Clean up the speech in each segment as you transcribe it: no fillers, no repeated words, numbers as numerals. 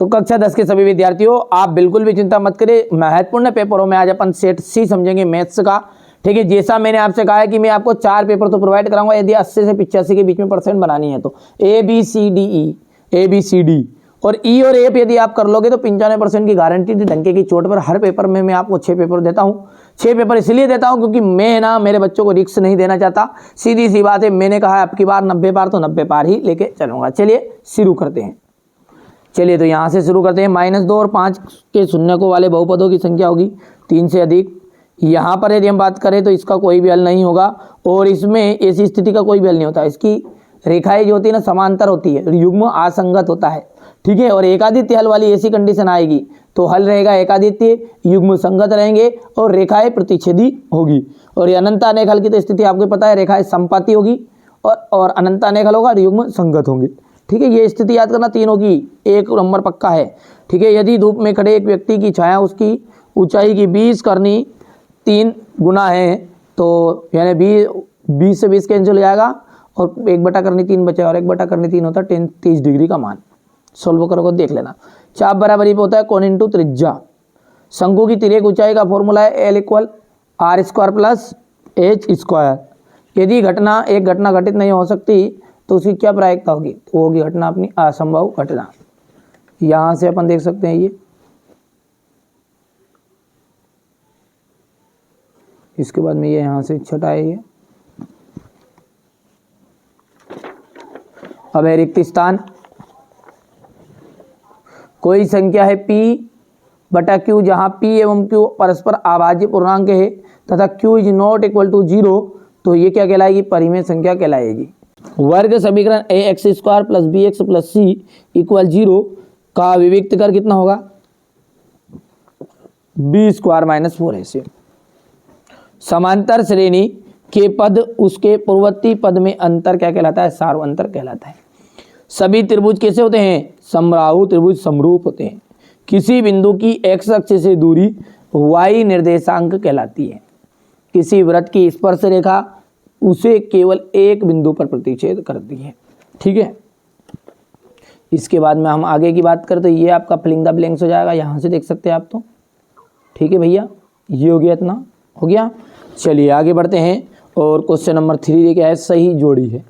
तो कक्षा 10 के सभी विद्यार्थियों आप बिल्कुल भी चिंता मत करिए, महत्वपूर्ण पेपरों में आज अपन सेट सी समझेंगे मैथ्स का। ठीक है, जैसा मैंने आपसे कहा है कि मैं आपको 4 पेपर तो प्रोवाइड कराऊंगा यदि 80 से 85 के बीच में परसेंट बनानी है तो ABCD और ई और एफ यदि आप कर लोगे तो 95% की गारंटी थी। डंके की चोट पर हर पेपर में मैं आपको 6 पेपर देता हूँ। 6 पेपर इसलिए देता हूँ क्योंकि मैं ना मेरे बच्चों को रिस्क नहीं देना चाहता। सीधी सी बात है, मैंने कहा अब की बार 90 पार तो 90 पार ही लेके चलूंगा। चलिए शुरू करते हैं। चलिए तो यहाँ से शुरू करते हैं। -2 और 5 के शून्य को वाले बहुपदों की संख्या होगी 3 से अधिक। यहाँ पर यदि हम बात करें तो इसका कोई भी हल नहीं होगा और इसमें ऐसी स्थिति का कोई भी हल नहीं होता। इसकी रेखाएं जो होती है ना समांतर होती है, युग्म असंगत होता है। ठीक है, और एकादित्य हल वाली ऐसी कंडीशन आएगी तो हल रहेगा एकादित्य, युग्म संगत रहेंगे और रेखाएं प्रतिच्छेदी होगी। और ये अनंत अनेक हल की तो स्थिति आपको पता है, रेखाएं समपाती होगी और अनंत अनेक हल होगा और युग्म संगत होंगे। ठीक है, ये स्थिति याद करना तीनों की, 1 नंबर पक्का है। ठीक है, यदि धूप में खड़े एक व्यक्ति की छाया उसकी ऊंचाई की 20 करनी 3 गुना है तो यानी 20 से 20 कैंसिल हो जाएगा और 1 करनी 3 बचेगा और 1 करनी 3 होता है 30 डिग्री का मान। सोल्व करोगे देख लेना। चाप बराबरी पे होता है कोण इंटू त्रिज्या। शंकु की तिर्यक ऊंचाई का फॉर्मूला है L = r² + h²। यदि एक घटना घटित नहीं हो सकती तो उसकी क्या प्रायिकता होगी? तो होगी घटना अपनी असंभव घटना। यहाँ से अपन देख सकते हैं ये, इसके बाद में ये यहाँ से छठा है ये। अब है रिक्त स्थान। कोई संख्या है P/Q जहाँ P एवं Q परस्पर अभाज्य पूर्णांक है तथा Q ≠ 0 तो ये क्या कहलाएगी? परिमेय संख्या कहलाएगी। वर्ग समीकरण ax² + bx + c = 0 का विविक्त कर कितना होगा? b² - 4ac। समांतर श्रेणी के पद उसके पूर्ववर्ती पद में अंतर क्या कहलाता है? सार्वंतर कहलाता है। सभी त्रिभुज कैसे होते हैं? समबाहु त्रिभुज समरूप होते हैं। किसी बिंदु की x अक्ष से दूरी y निर्देशांक कहलाती है। किसी वृत्त की स्पर्श रेखा उसे केवल एक बिंदु पर प्रतिच्छेद करती है। ठीक है, इसके बाद में हम आगे की बात करें तो ये आपका फिलिंग द ब्लैंक्स हो जाएगा। यहाँ से देख सकते हैं आप तो। ठीक है भैया, ये हो गया, इतना हो गया। चलिए आगे बढ़ते हैं और क्वेश्चन नंबर 3 क्या है? सही जोड़ी है।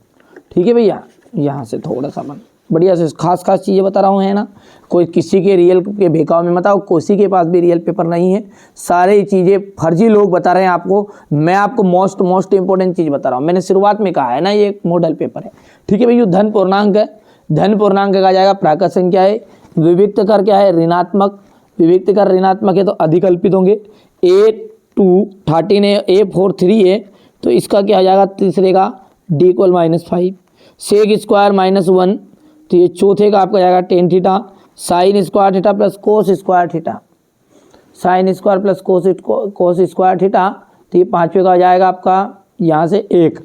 ठीक है भैया, यहाँ से थोड़ा सा अपन बढ़िया से खास चीज़ें बता रहा हूँ, है ना। कोई किसी के रियल के बेकाव में मत आओ, किसी के पास भी रियल पेपर नहीं है। सारी चीज़ें फर्जी लोग बता रहे हैं आपको। मैं आपको मोस्ट इंपॉर्टेंट चीज़ बता रहा हूँ। मैंने शुरुआत में कहा है ना, ये मॉडल पेपर है। ठीक है भैया, धन पूर्णांक है। धन पूर्णांक का जाएगा प्राकृत संख्या है। विविक्त कर क्या है? ऋणात्मक। विविक्त कर ऋणात्मक है तो अधिकल्पित होंगे। A2 13 है, A4 3 है तो इसका क्या हो जाएगा? तीसरे का D = -5। sec² - 1 तो ये चौथे का आपका जाएगा tan θ। sin² θ + cos² θ। sin² + cos² θ तो ये पांचवे का हो जाएगा आपका यहाँ से 1।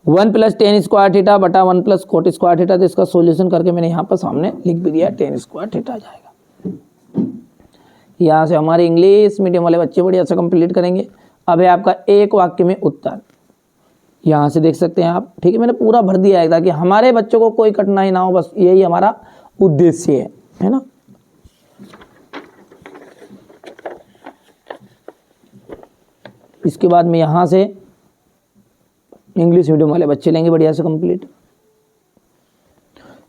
1 + tan² θ / 1 + cot² θ। तो इसका सॉल्यूशन करके मैंने यहाँ पर सामने लिख भी दिया, tan² θ आ जाएगा। यहाँ से हमारे इंग्लिश मीडियम वाले बच्चे बढ़िया से कंप्लीट करेंगे। अब है आपका एक वाक्य में उत्तर, यहाँ से देख सकते हैं आप। ठीक है, मैंने पूरा भर दिया है ताकि हमारे बच्चों को कोई कठिनाई ना हो, बस यही हमारा उद्देश्य है ना। इसके बाद में यहाँ से इंग्लिश मीडियम वाले बच्चे लेंगे बढ़िया से कंप्लीट।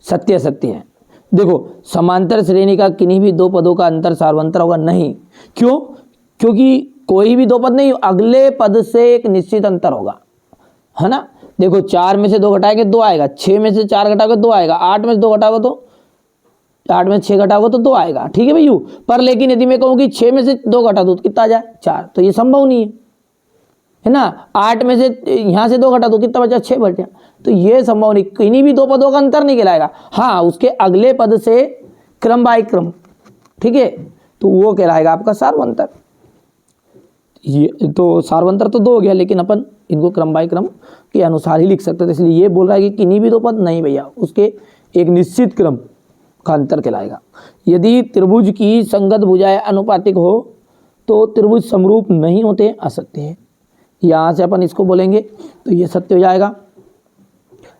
सत्य है। देखो, समांतर श्रेणी का किन्हीं भी दो पदों का अंतर सार्वंतर होगा नहीं। क्यों? क्योंकि कोई भी दो पद नहीं, अगले पद से एक निश्चित अंतर होगा, है ना। देखो, 4 में से 2 घटाएंगे 2 आएगा, 6 में से 4 घटाओगे 2 आएगा, 8 में से 2 घटाओगे तो 8 में 6 घटाओगे तो 2 आएगा। ठीक है भैया, पर लेकिन यदि मैं कहूँ कि 6 में से 2 घटा दो तो कितना आ जाए? 4। तो ये संभव नहीं है ना। 8 में से यहाँ से 2 घटा दो कितना बचा? 6 बचा। तो ये संभव नहीं, किन्हीं भी दो पदों का अंतर नहीं कहलाएगा। हाँ, उसके अगले पद से क्रम बाय क्रम, ठीक है, तो वो कहलाएगा आपका सार्वंतर। ये तो सार्वंतर तो 2 हो गया, लेकिन अपन इनको क्रम बाय क्रम के अनुसार ही लिख सकते थे, इसलिए ये बोल रहा है कि किन्हीं भी दो पद नहीं भैया, उसके एक निश्चित क्रम का अंतर कहलाएगा। यदि त्रिभुज की संगत भुजाएं अनुपातिक हो तो त्रिभुज समरूप नहीं होते, असत्य है। यहाँ से अपन इसको बोलेंगे तो ये सत्य हो जाएगा।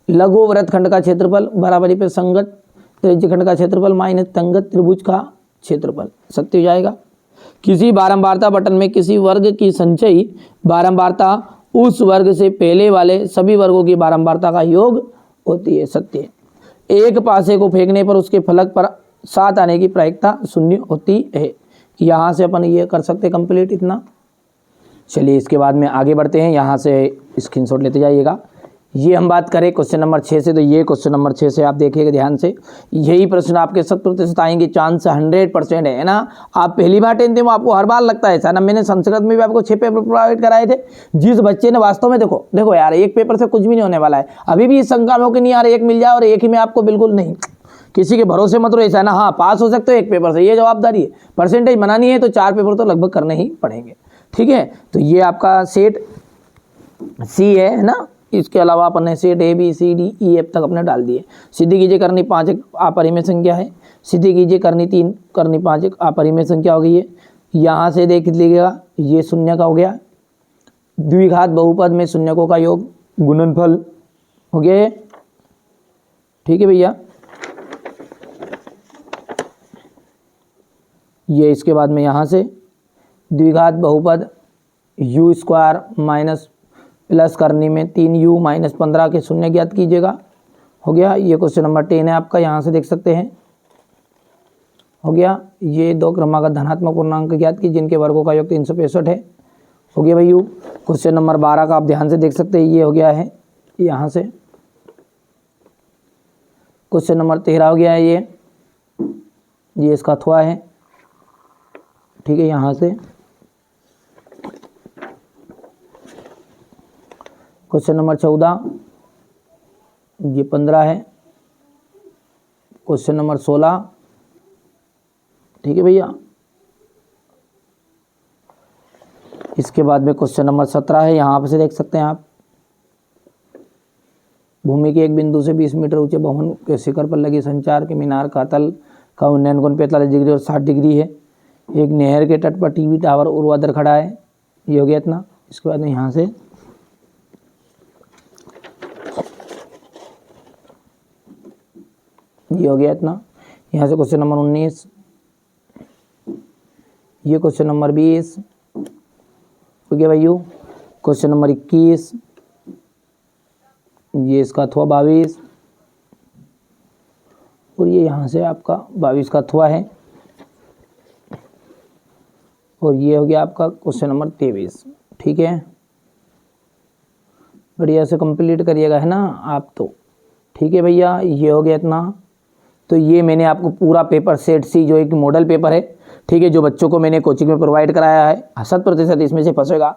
लघु वृत्तखंड का क्षेत्रफल बराबरी पे संगत त्रिज्यखंड का क्षेत्रफल माइनस तंगत त्रिभुज का क्षेत्रफल, सत्य हो जाएगा। किसी बारंबारता बटन में किसी वर्ग की संचयी बारंबारता उस वर्ग से पहले वाले सभी वर्गों की बारंबारता का योग होती है, सत्य है। एक पासे को फेंकने पर उसके फलक पर 7 आने की प्रायिकता 0 होती है। यहाँ से अपन ये कर सकते कंप्लीट इतना। चलिए इसके बाद में आगे बढ़ते हैं, यहाँ से स्क्रीनशॉट लेते जाइएगा। ये हम बात करें क्वेश्चन नंबर 6 से, तो ये क्वेश्चन नंबर 6 से आप देखिएगा ध्यान से, यही प्रश्न आपके 100% आएंगे, चांस 100% है ना। आप पहली बार 10th में आपको हर बार लगता है सर, मैंने संस्कृत में भी आपको 6 पेपर प्रोवाइड कराए थे। जिस बच्चे ने वास्तव में देखो यार, एक पेपर से कुछ भी नहीं होने वाला है, अभी भी इस शंका में हो कि नहीं यार एक मिल जाए और एक ही में आपको, बिल्कुल नहीं, किसी के भरोसे मत रहो, ऐसा है ना। हाँ पास हो सकते हो एक पेपर से, ये जवाबदारी है। परसेंटेज बनानी है तो 4 पेपर तो लगभग करने ही पड़ेंगे, ठीक है। तो ये आपका सेट सी है ना। इसके अलावा अपन ने set A B C D E F तक अपने डाल दिए। सिद्धि कीजिए करनी 5 एक अपरिमेय संख्या है, सिद्धि कीजिए करनी 3 करनी 5 एक अपरिमेय संख्या हो गई है। यहाँ से देख लीजिएगा ये शून्य का हो गया, द्विघात बहुपद में शून्यकों का योग गुणनफल हो गया है, ठीक है भैया। ये इसके बाद में यहाँ से द्विघात बहुपद u स्क्वायर माइनस प्लस करनी में 3u माइनस 15 के शून्य ज्ञात कीजिएगा, हो गया। ये क्वेश्चन नंबर 10 है आपका, यहाँ से देख सकते हैं, हो गया। ये 2 क्रमागत धनात्मक पूर्णांक ज्ञात की जिनके वर्गों का योग 365 है, हो गया भाई। क्वेश्चन नंबर 12 का आप ध्यान से देख सकते हैं, ये हो गया है यहाँ से। क्वेश्चन नंबर 13 हो गया है, ये इसका अथवा है, ठीक है। यहाँ से क्वेश्चन नंबर 14, ये 15 है। क्वेश्चन नंबर 16, ठीक है भैया। इसके बाद में क्वेश्चन नंबर 17 है, यहाँ पे से देख सकते हैं आप, भूमि के एक बिंदु से 20 मीटर ऊंचे भवन के शिखर पर लगी संचार के मीनार का तल का उन्नयन कोण 45 डिग्री और 60 डिग्री है। एक नहर के तट पर टीवी टावर ऊर्ध्वाधर खड़ा है, ये हो गया इतना। इसके बाद में यहाँ से ये हो गया इतना। यहाँ से क्वेश्चन नंबर 19, ये क्वेश्चन नंबर 20 हो गया भाइयों। क्वेश्चन नंबर 21, ये इसका अथवा 22, और ये यहाँ से आपका 22 का अथवा है, और ये हो गया आपका क्वेश्चन नंबर 23, ठीक है। बढ़िया से कंप्लीट करिएगा, है ना आप तो, ठीक है भैया। ये हो गया इतना। तो ये मैंने आपको पूरा पेपर सेट सी जो एक मॉडल पेपर है, ठीक है, जो बच्चों को मैंने कोचिंग में प्रोवाइड कराया है, 100% इसमें से फंसेगा।